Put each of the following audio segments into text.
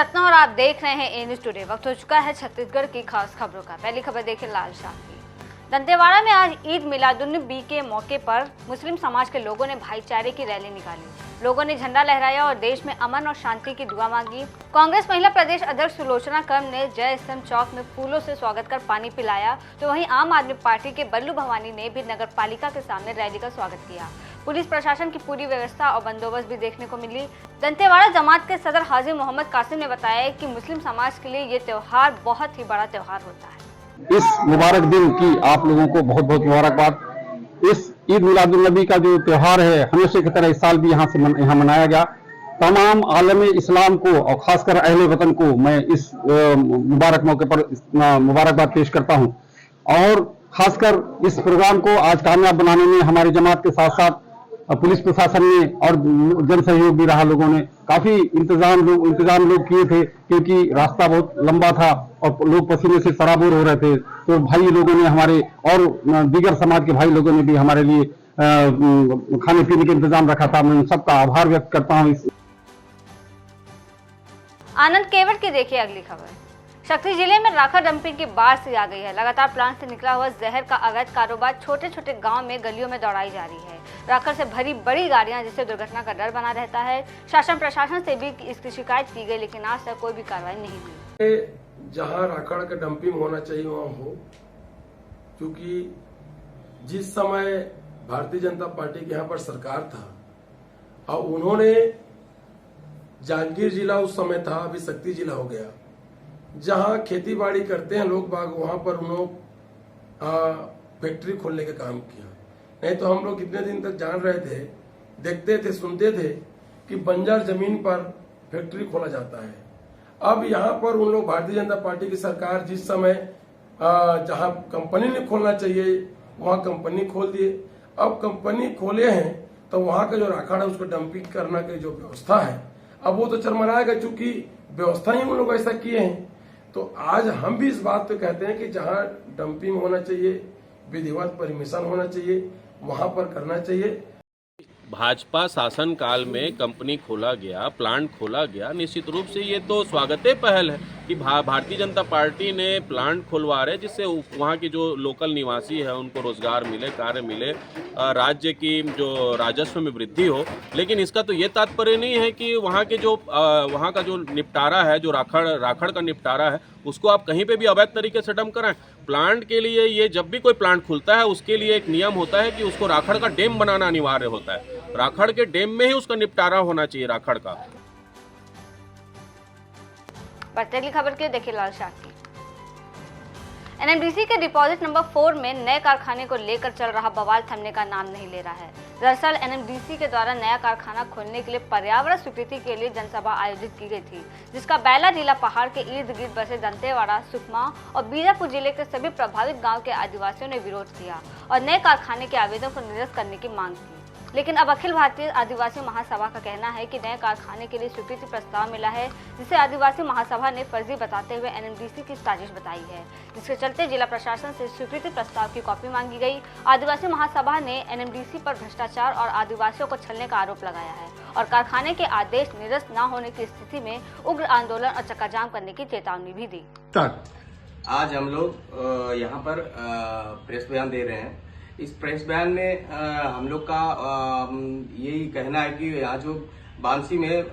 रत्ना और आप देख रहे हैं ए न्यूज़ टुडे। वक्त हो चुका है छत्तीसगढ़ की खास खबरों का। पहली खबर देखें लाल शाह की। दंतेवाड़ा में आज ईद मिलादुन्नबी के मौके पर मुस्लिम समाज के लोगों ने भाईचारे की रैली निकाली। लोगों ने झंडा लहराया और देश में अमन और शांति की दुआ मांगी। कांग्रेस महिला प्रदेश अध्यक्ष सुलोचना कर्म ने जय स्तंभ चौक में फूलों से स्वागत कर पानी पिलाया, तो वहीं आम आदमी पार्टी के बल्लू भवानी ने भी नगर पालिका के सामने रैली का स्वागत किया। पुलिस प्रशासन की पूरी व्यवस्था और बंदोबस्त भी देखने को मिली। दंतेवाड़ा जमात के सदर हाजी मोहम्मद कासिम ने बताया कि मुस्लिम समाज के लिए ये त्योहार बहुत ही बड़ा त्योहार होता है। इस मुबारक दिन की आप लोगों को बहुत बहुत मुबारकबाद। इस ईद मिलादुन्नबी का जो त्योहार है हमेशा की तरह इस साल भी यहाँ मनाया गया। तमाम आलम इस्लाम को और खासकर अहले वतन को मैं इस मुबारक मौके पर मुबारकबाद पेश करता हूँ। और खासकर इस प्रोग्राम को आज कामयाब बनाने में हमारी जमात के साथ साथ पुलिस प्रशासन ने और जन सहयोग भी रहा। लोगों ने काफी इंतजाम लोग किए थे, क्योंकि रास्ता बहुत लंबा था और लोग पसीने से सराबोर हो रहे थे। तो भाई लोगों ने हमारे और दीगर समाज के भाई लोगों ने भी हमारे लिए खाने पीने का इंतजाम रखा था। मैं उन सबका आभार व्यक्त करता हूँ। आनंद केवट की देखिए अगली खबर। शक्ति जिले में राखड़ डंपिंग की बाढ़ से आ गई है। लगातार प्लांट से निकला हुआ जहर का अवैध कारोबार छोटे छोटे गांव में गलियों में दौड़ाई जा रही है। राखड़ से भरी बड़ी गाड़ियां, जिससे दुर्घटना का डर बना रहता है। शासन प्रशासन से भी इसकी शिकायत की गई, लेकिन आज तक कोई भी कार्रवाई नहीं हुई। जहां राखड़ का डंपिंग होना चाहिए वहां हो, क्योंकि जिस समय भारतीय जनता पार्टी के यहाँ पर सरकार था और उन्होंने जांजगीर जिला उस समय था, अभी शक्ति जिला हो गया, जहां खेती बाड़ी करते हैं लोग बाग, वहां पर उन्होंने फैक्ट्री खोलने का काम किया। नहीं तो हम लोग इतने दिन तक जान रहे थे, देखते थे, सुनते थे कि बंजर जमीन पर फैक्ट्री खोला जाता है। अब यहाँ पर उन लोग भारतीय जनता पार्टी की सरकार जिस समय जहां कंपनी ने खोलना चाहिए वहां कंपनी खोल दिए। अब कंपनी खोले हैं तो वहां का जो राखड़ है उसको डंपिंग करना की जो व्यवस्था है, अब वो तो चरमराएगा, चूंकि व्यवस्था ही उन लोग ऐसा किए हैं। तो आज हम भी इस बात पे कहते हैं कि जहां डंपिंग होना चाहिए, विधिवत परमिशन होना चाहिए, वहां पर करना चाहिए। भाजपा शासन काल में कंपनी खोला गया, प्लांट खोला गया, निश्चित रूप से ये तो स्वागत पहल है कि भारतीय जनता पार्टी ने प्लांट खुलवा रहे, जिससे वहाँ के जो लोकल निवासी है उनको रोजगार मिले, कार्य मिले, राज्य की जो राजस्व में वृद्धि हो। लेकिन इसका तो ये तात्पर्य नहीं है कि वहाँ का जो निपटारा है, जो राखड़ का निपटारा है, उसको आप कहीं पे भी अवैध तरीके से डंप कराएं। प्लांट के लिए ये जब भी कोई प्लांट खुलता है उसके लिए एक नियम होता है कि उसको राखड़ का डैम बनाना अनिवार्य होता है। राखड़ के डैम में ही उसका निपटारा होना चाहिए राखड़ का। अगली खबर के देखिए लाल शाह की। एनएमडीसी के डिपॉजिट नंबर 4 में नए कारखाने को लेकर चल रहा बवाल थमने का नाम नहीं ले रहा है। दरअसल एनएमडीसी के द्वारा नया कारखाना खोलने के लिए पर्यावरण स्वीकृति के लिए जनसभा आयोजित की गई थी, जिसका बैला जिला पहाड़ के इर्द गिर्द बसे दंतेवाड़ा, सुकमा और बीजापुर जिले के सभी प्रभावित गांव के आदिवासियों ने विरोध किया और नए कारखाने के आवेदन को निरस्त करने की मांग की। लेकिन अब अखिल भारतीय आदिवासी महासभा का कहना है कि नए कारखाने के लिए स्वीकृति प्रस्ताव मिला है, जिसे आदिवासी महासभा ने फर्जी बताते हुए एनएमडीसी की साजिश बताई है, जिसके चलते जिला प्रशासन से स्वीकृति प्रस्ताव की कॉपी मांगी गई। आदिवासी महासभा ने एनएमडीसी पर भ्रष्टाचार और आदिवासियों को छलने का आरोप लगाया है और कारखाने के आदेश निरस्त न होने की स्थिति में उग्र आंदोलन और चक्काजाम करने की चेतावनी भी दी। आज हम लोग यहाँ पर प्रेस बयान दे रहे हैं। इस प्रेस बयान में हम लोग का यही कहना है कि यहाँ जो बांसी में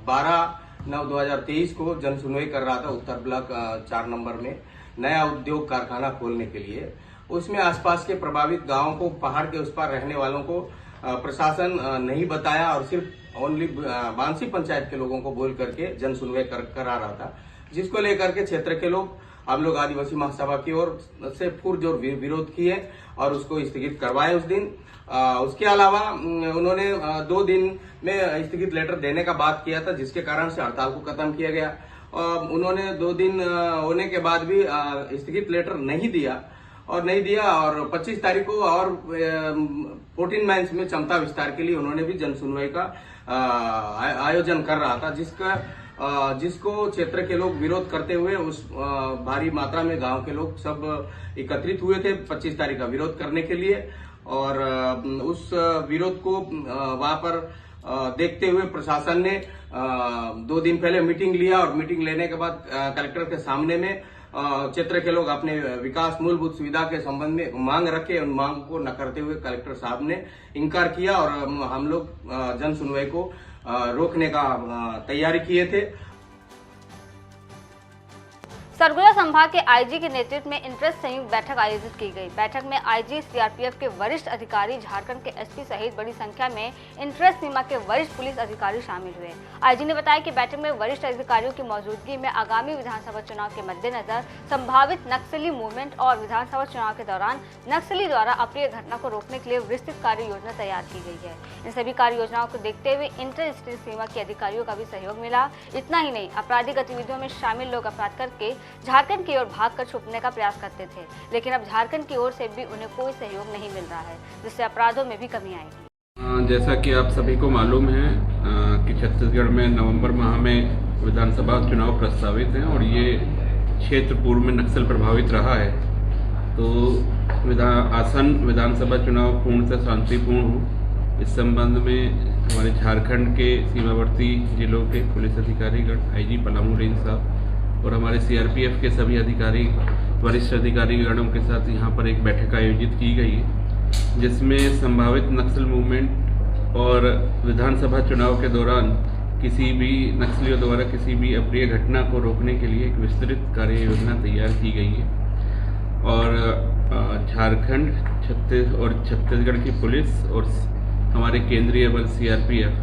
12/9/2023 को जन सुनवाई कर रहा था उत्तर ब्लॉक 4 नंबर में नया उद्योग कारखाना खोलने के लिए, उसमें आसपास के प्रभावित गांवों को, पहाड़ के उस पार रहने वालों को प्रशासन नहीं बताया और सिर्फ ओनली बांसी पंचायत के लोगों को बोल करके जन सुनवाई करा रहा था, जिसको लेकर के क्षेत्र के लोग, हम लोग आदिवासी महासभा की ओर से पुरजोर विरोध किए और उसको स्थगित करवाए उस दिन। उसके अलावा उन्होंने 2 दिन में स्थगित लेटर देने का बात किया था, जिसके कारण से हड़ताल को खत्म किया गया। उन्होंने 2 दिन होने के बाद भी स्थगित लेटर नहीं दिया और 25 तारीख को और 14 माइंस में क्षमता विस्तार के लिए उन्होंने भी जन सुनवाई का आयोजन कर रहा था, जिसको क्षेत्र के लोग विरोध करते हुए उस भारी मात्रा में गांव के लोग सब एकत्रित हुए थे 25 तारीख का विरोध करने के लिए। और उस विरोध को वहां पर देखते हुए प्रशासन ने 2 दिन पहले मीटिंग लिया और मीटिंग लेने के बाद कलेक्टर के सामने में क्षेत्र के लोग अपने विकास मूलभूत सुविधा के संबंध में मांग रखे। उन मांग को न करते हुए कलेक्टर साहब ने इनकार किया और हम लोग जन सुनवाई को रोकने का तैयारी किए थे। सरगुजा संभाग के आईजी के नेतृत्व में इंटरेस्ट संयुक्त बैठक आयोजित की गई। बैठक में आईजी, सीआरपीएफ के वरिष्ठ अधिकारी, झारखंड के एसपी सहित बड़ी संख्या में इंटरेस्ट सीमा के वरिष्ठ पुलिस अधिकारी शामिल हुए। आईजी ने बताया कि बैठक में वरिष्ठ अधिकारियों की मौजूदगी में आगामी विधानसभा चुनाव के मद्देनजर संभावित नक्सली मूवमेंट और विधानसभा चुनाव के दौरान नक्सली द्वारा अप्रिय घटना को रोकने के लिए विस्तृत कार्य योजना तैयार की गई है। इन सभी कार्य योजनाओं को देखते हुए इंटर स्टेट सीमा के अधिकारियों का भी सहयोग मिला। इतना ही नहीं, आपराधिक गतिविधियों में शामिल लोग अपराध करके झारखंड की ओर भागकर छुपने का प्रयास करते थे, लेकिन अब झारखंड की ओर से भी उन्हें कोई सहयोग नहीं मिल रहा है, जिससे अपराधों में भी कमी आएगी। जैसा कि आप सभी को मालूम है कि छत्तीसगढ़ में नवंबर माह में विधानसभा चुनाव प्रस्तावित हैं और ये क्षेत्र पूर्व में नक्सल प्रभावित रहा है। तो आसन्न विधानसभा चुनाव पूर्ण से शांतिपूर्ण हो, इस संबंध में हमारे झारखंड के सीमावर्ती जिलों के पुलिस अधिकारीगण, आईजी पलामू रेंज साहब और हमारे सीआरपीएफ के सभी अधिकारी, वरिष्ठ अधिकारीगणों के साथ यहाँ पर एक बैठक आयोजित की गई है, जिसमें संभावित नक्सल मूवमेंट और विधानसभा चुनाव के दौरान किसी भी नक्सलियों द्वारा किसी भी अप्रिय घटना को रोकने के लिए एक विस्तृत कार्य योजना तैयार की गई है। और झारखंड, छत्तीसगढ़ की पुलिस और हमारे केंद्रीय बल सीआरपीएफ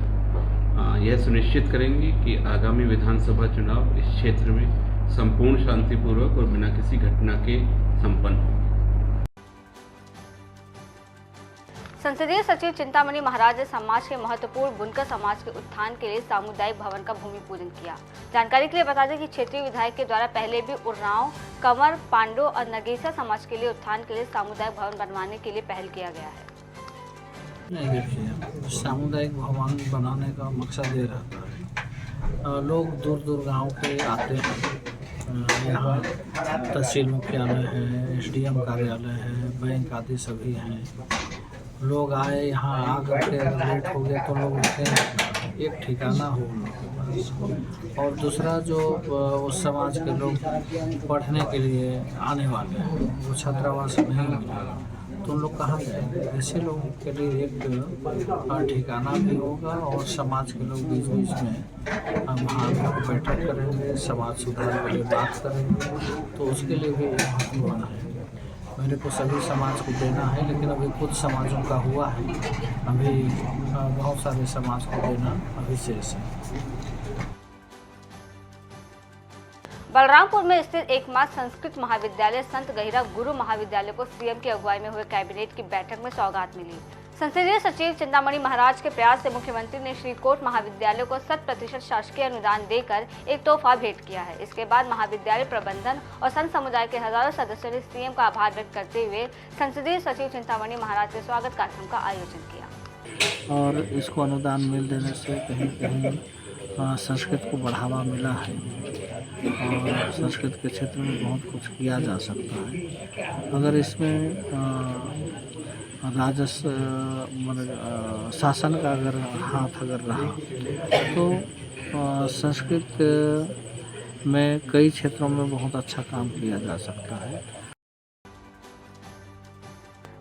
यह सुनिश्चित करेंगे कि आगामी विधानसभा चुनाव इस क्षेत्र में संपूर्ण शांतिपूर्वक और बिना किसी घटना के संपन्न हो। संसदीय सचिव चिंतामणि महाराज ने समाज के महत्वपूर्ण बुनकर समाज के उत्थान के लिए सामुदायिक भवन का भूमि पूजन किया। जानकारी के लिए बता दें कि क्षेत्रीय विधायक के द्वारा पहले भी उरांव, कंवर, पांडो और नगेसा समाज के लिए उत्थान के लिए सामुदायिक भवन बनवाने के लिए पहल किया गया है। नहीं, देखिए, सामुदायिक भवन बनाने का मकसद ये रहता है, लोग दूर दूर गांव के आते हैं। यहाँ तहसील मुख्यालय है, एसडीएम कार्यालय है, बैंक आदि सभी हैं। लोग आए, यहाँ आ करके लेट हो गया तो लोग रुके, एक ठिकाना हो और दूसरा जो उस समाज के लोग पढ़ने के लिए आने वाले हैं वो छात्रावास नहीं मिला तो उन लोग कहाँ जाएंगे। ऐसे लोगों के लिए एक ठिकाना भी होगा और समाज के लोग बीच बीच में हम लोग बैठक करेंगे, समाज सुधार के लिए बात करेंगे, तो उसके लिए भी महत्व बनाएंगे। मेरे को सभी समाज को देना है, लेकिन अभी कुछ समाजों का हुआ है, अभी बहुत सारे समाज को देना अभी शेष है। बलरामपुर में स्थित एकमात्र संस्कृत महाविद्यालय संत गहिरा गुरु महाविद्यालय को सीएम की अगुवाई में हुए कैबिनेट की बैठक में सौगात मिली। संसदीय सचिव चिंतामणि महाराज के प्रयास से मुख्यमंत्री ने श्रीकोट महाविद्यालय को 100% शासकीय अनुदान देकर एक तोहफा भेंट किया है। इसके बाद महाविद्यालय प्रबंधन और संत समुदाय के हजारों सदस्यों ने सीएम का आभार व्यक्त करते हुए संसदीय सचिव चिंतामणि महाराज के स्वागत कार्यक्रम का आयोजन किया। और इसको अनुदान मिल देने से कहीं कहीं संस्कृत को बढ़ावा मिला है और संस्कृत के क्षेत्र में बहुत कुछ किया जा सकता है। अगर इसमें राजस्व शासन का अगर हाथ अगर रहा तो संस्कृत में कई क्षेत्रों में बहुत अच्छा काम किया जा सकता है।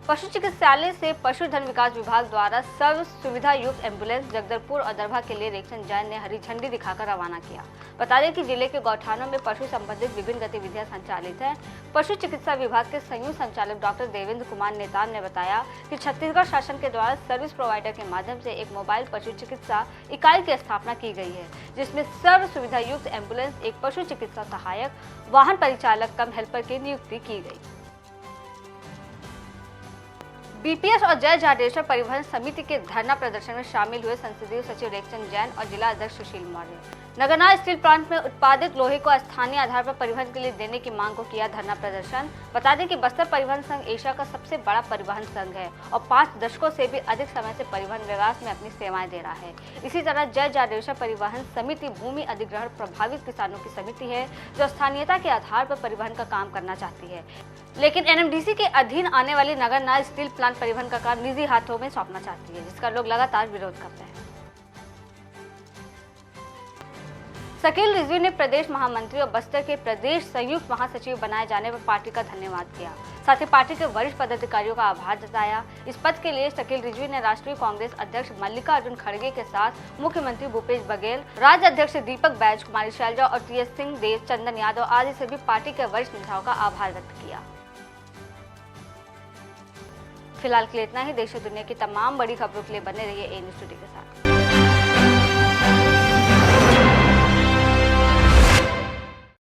पशु चिकित्सालय से पशुधन विकास विभाग द्वारा सर्व सुविधा युक्त एम्बुलेंस जगदलपुर और दरभा के लिए रेक्सन जैन ने हरी झंडी दिखाकर रवाना किया। बता दें कि जिले के गौठानों में पशु संबंधित विभिन्न गतिविधियां संचालित हैं। पशु चिकित्सा विभाग के संयुक्त संचालक डॉक्टर देवेंद्र कुमार नेतान ने बताया कि छत्तीसगढ़ शासन के द्वारा सर्विस प्रोवाइडर के माध्यम से एक मोबाइल पशु चिकित्सा इकाई की स्थापना की गई है, जिसमें सर्व सुविधा युक्त एम्बुलेंस, एक पशु चिकित्सा सहायक, वाहन परिचालक कम हेल्पर की नियुक्ति की गई। बीपीएस और जय जाडेश्वर परिवहन समिति के धरना प्रदर्शन में शामिल हुए संसदीय सचिव रेक्सन जैन और जिला अध्यक्ष सुशील मौर्य। नगरनार स्टील प्लांट में उत्पादित लोहे को स्थानीय आधार पर परिवहन के लिए देने की मांग को किया धरना प्रदर्शन। बता दें कि बस्तर परिवहन संघ एशिया का सबसे बड़ा परिवहन संघ है और 5 दशकों से भी अधिक समय से परिवहन विकास में अपनी सेवाएं दे रहा है। इसी तरह जय जाडेश्वर परिवहन समिति भूमि अधिग्रहण प्रभावित किसानों की समिति है, जो स्थानीयता के आधार पर परिवहन का काम करना चाहती है, लेकिन एनएमडीसी के अधीन आने वाली नगरनार स्टील प्लांट परिवहन का काम निजी हाथों में सौंपना चाहती है, जिसका लोग लगातार विरोध कर रहे हैं। शकील रिजवी ने प्रदेश महामंत्री और बस्तर के प्रदेश संयुक्त महासचिव बनाए जाने पर पार्टी का धन्यवाद किया। साथ ही पार्टी के वरिष्ठ पदाधिकारियों का आभार जताया। इस पद के लिए शकील रिजवी ने राष्ट्रीय कांग्रेस अध्यक्ष मल्लिकार्जुन खड़गे के साथ मुख्यमंत्री भूपेश बघेल, राज्य अध्यक्ष दीपक बैज, कुमारी शैलजा और टीएस सिंह देव, चंदन यादव आदि से भी पार्टी के वरिष्ठ नेताओं का आभार व्यक्त किया। फिलहाल के लिए इतना ही। देश और दुनिया की तमाम बड़ी खबरों के लिए बने रहिए ए न्यूज़ टुडे के साथ।